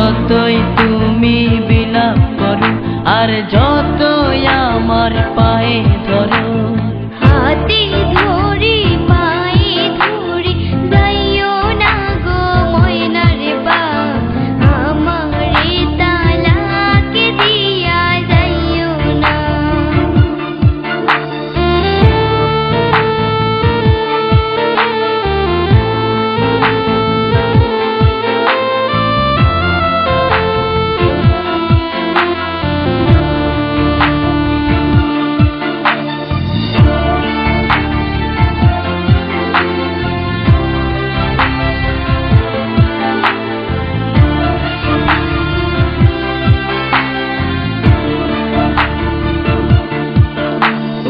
যতই তুমি বিলাপ করো আর যতই আমার পায়ে ধরো, হাতে ধরি পায়ে ধরি যাইও না গো ময়নার বাপ, আমারে তালাক দিয়া যাইও না।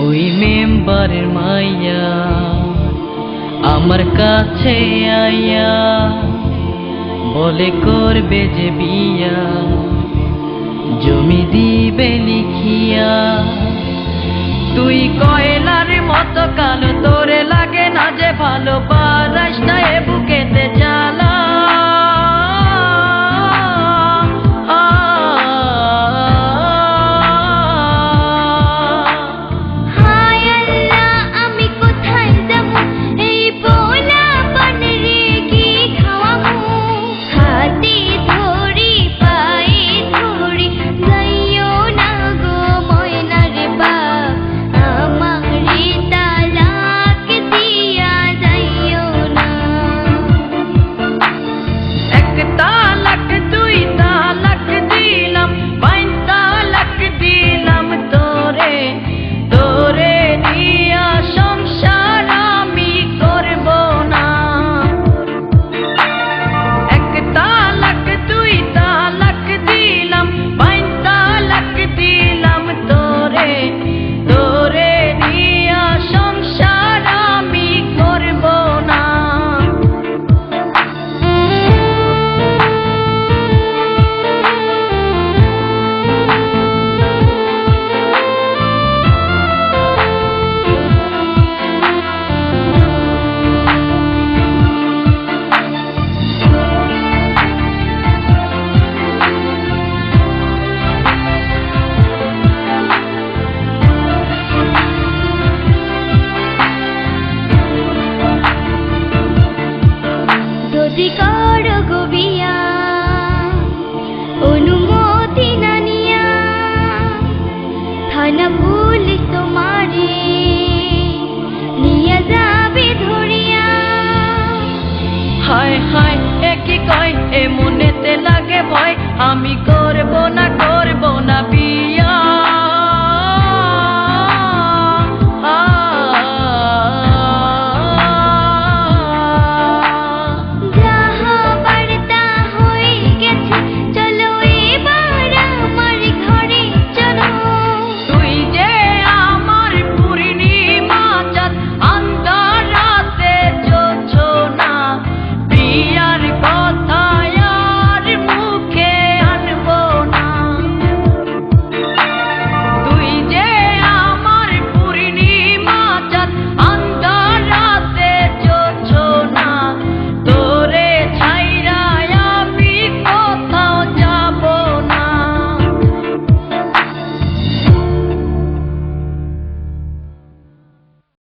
ওই মেম্বারের মাইয়া আমার কাছে আইয়া বলে করবে যে বিয়া, জমি দিবে লিখিয়া। তুই কয়লার মতো কালো, তোরে লাগে না যে ভালো, পারাস না এ বুকেতে জ্বালা। যদি করো গো বিয়া অনুমতি না নিয়া, থানা পুলিশ তোমারে নিয়ে যাবে ধরিয়া। হায় হায় এ কি কয়, এ মনেতে লাগে ভয়, আমি